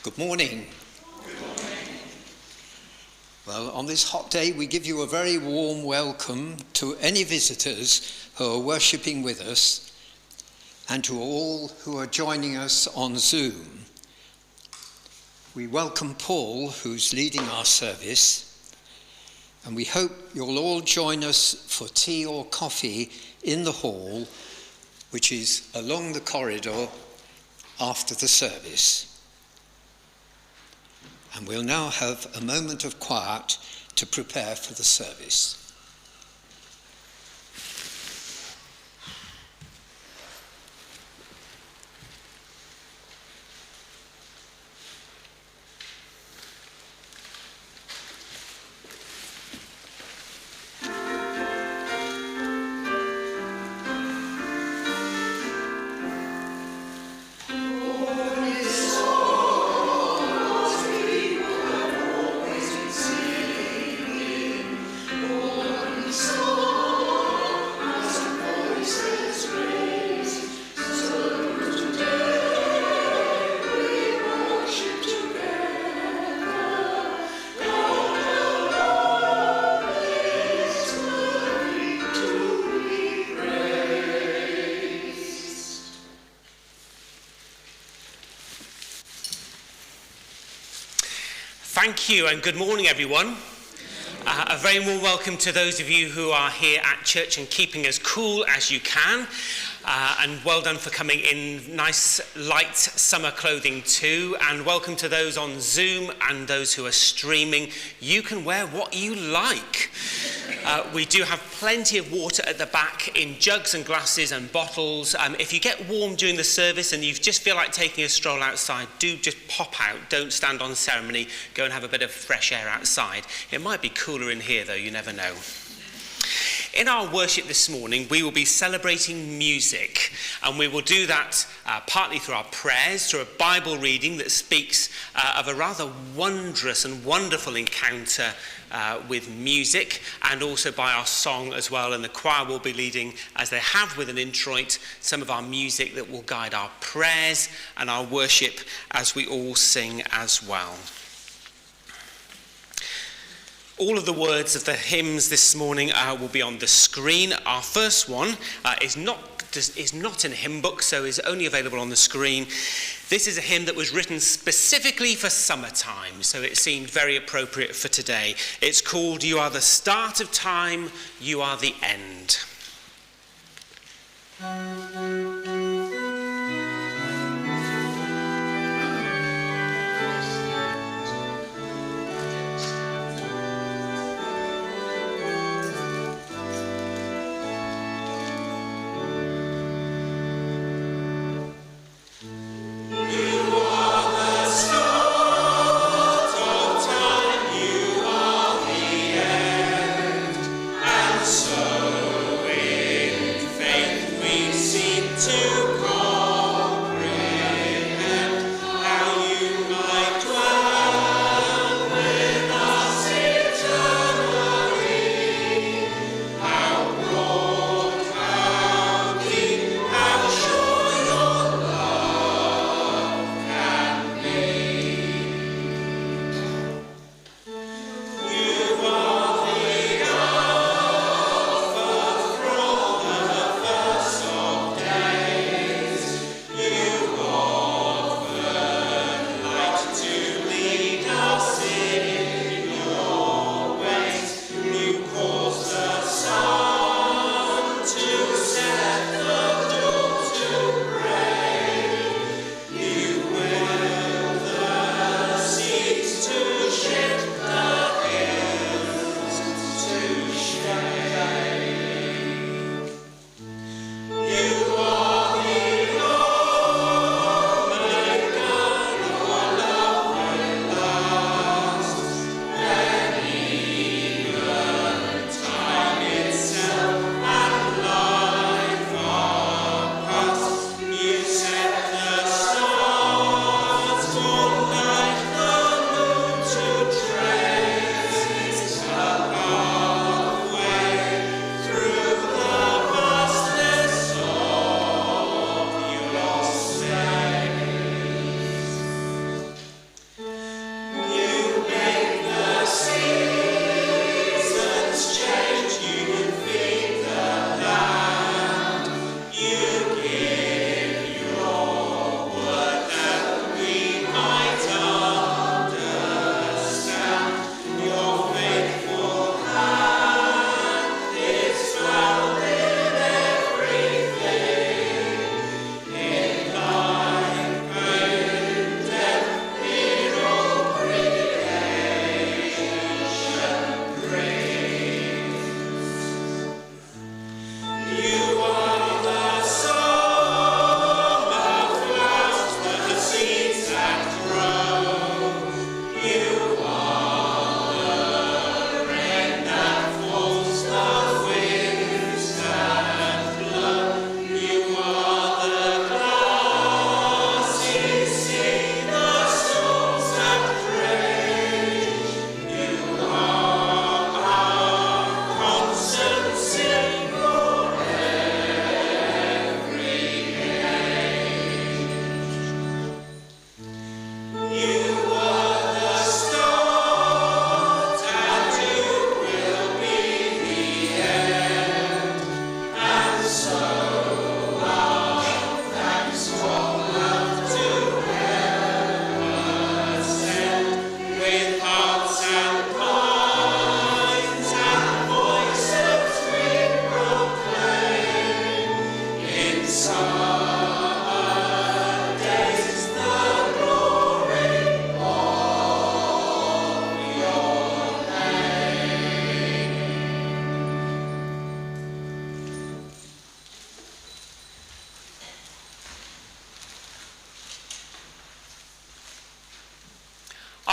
Good morning. Well, on this hot day, we give you a very warm welcome to any visitors who are worshipping with us and to all who are joining us on Zoom. We welcome Paul, who's leading our service, and we hope you'll all join us for tea or coffee in the hall, which is along the corridor after the service. And we'll now have a moment of quiet to prepare for the service. Thank you and good morning everyone. A very warm welcome to those of you who are here at church and keeping as cool as you can. And well done for coming in nice light summer clothing too. And welcome to those on Zoom and those who are streaming. You can wear what you like. We do have plenty of water at the back in jugs and glasses and bottles. If you get warm during the service and you just feel like taking a stroll outside, do just pop out. Don't stand on ceremony. Go and have a bit of fresh air outside. It might be cooler in here though, you never know. In our worship this morning, we will be celebrating music, and we will do that partly through our prayers, through a Bible reading that speaks of a rather wondrous and wonderful encounter with music, and also by our song as well. And the choir will be leading, as they have with an introit, some of our music that will guide our prayers and our worship as we all sing as well. All of the words of the hymns this morning will be on the screen. Our first one is not in a hymn book, so is only available on the screen. This is a hymn that was written specifically for summertime, so it seemed very appropriate for today. It's called "You Are the Start of Time, You Are the End." To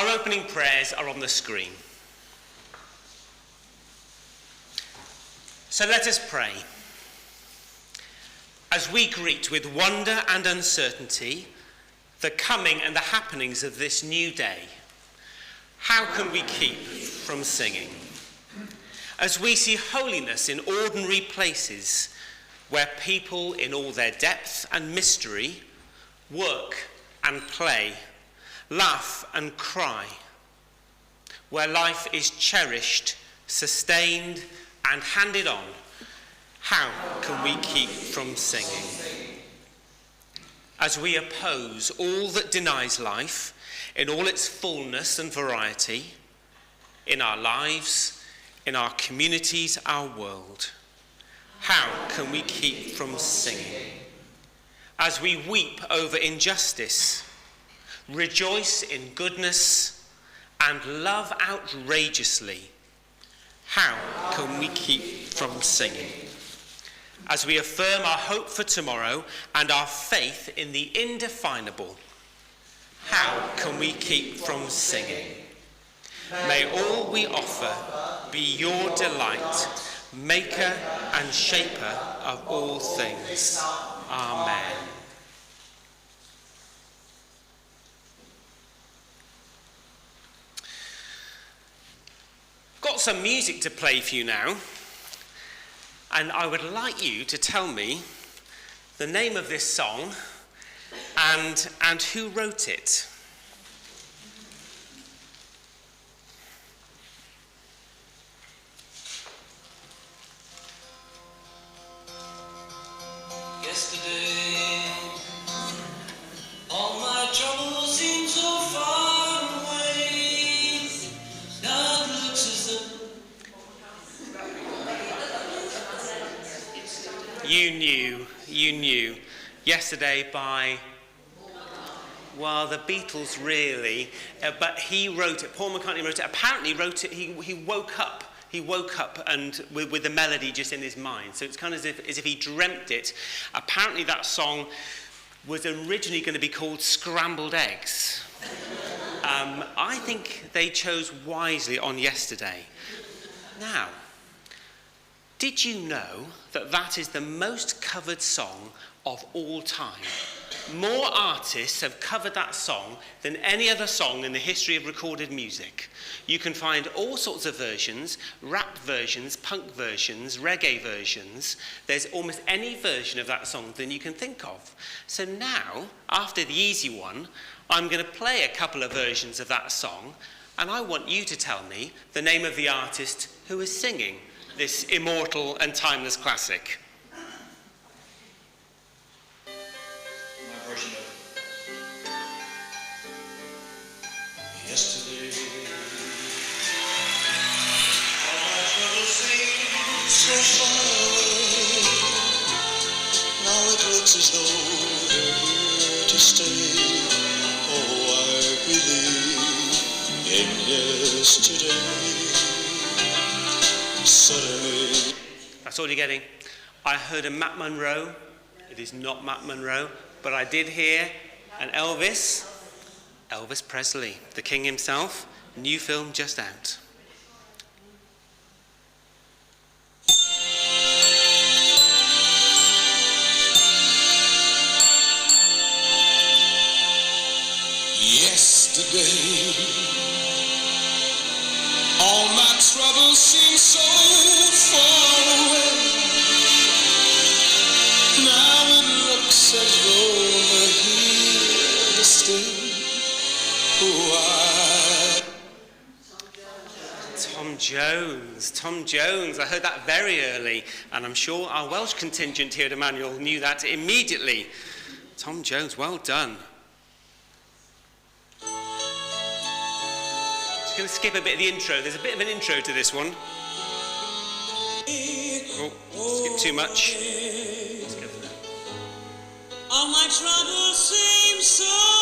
Our opening prayers are on the screen. So let us pray. As we greet with wonder and uncertainty the coming and the happenings of this new day, how can we keep from singing? As we see holiness in ordinary places where people in all their depth and mystery work and play, laugh and cry, where life is cherished, sustained and handed on, how can we keep from singing? As we oppose all that denies life in all its fullness and variety, in our lives, in our communities, our world, how can we keep from singing? As we weep over injustice, rejoice in goodness, and love outrageously, how can we keep from singing? As we affirm our hope for tomorrow and our faith in the indefinable, how can we keep from singing? May all we offer be your delight, maker and shaper of all things. Amen. Got some music to play for you now, and I would like you to tell me the name of this song and who wrote it. Yesterday, all my troubles seem so far away. Now it looks as though You knew. Yesterday by, well, the Beatles really, but he wrote it. Paul McCartney wrote it. Apparently wrote it, he woke up. He woke up and with the melody just in his mind. So it's kind of as if he dreamt it. Apparently that song was originally going to be called Scrambled Eggs. I think they chose wisely on Yesterday. Now, did you know that that is the most covered song of all time? More artists have covered that song than any other song in the history of recorded music. You can find all sorts of versions, rap versions, punk versions, reggae versions. There's almost any version of that song than you can think of. So now, after the easy one, I'm going to play a couple of versions of that song, and I want you to tell me the name of the artist who is singing this immortal and timeless classic. my version of yesterday. All my troubles seem so far away. Now it looks as though they're here to stay. Oh, I believe in yesterday. Suddenly. That's all you're getting. I heard a Matt Monro. It is not Matt Monro, but I did hear an Elvis Presley, the king himself. New film just out. Yesterday, all my troubles seem so far away. Now it looks as though they're here to stay. Tom Jones. I heard that very early, and I'm sure our Welsh contingent here at Emmanuel knew that immediately. Tom Jones, well done. Just going to skip a bit of the intro. There's a bit of an intro to this one. Oh, skip too much. Let's go for that. All my troubles seem so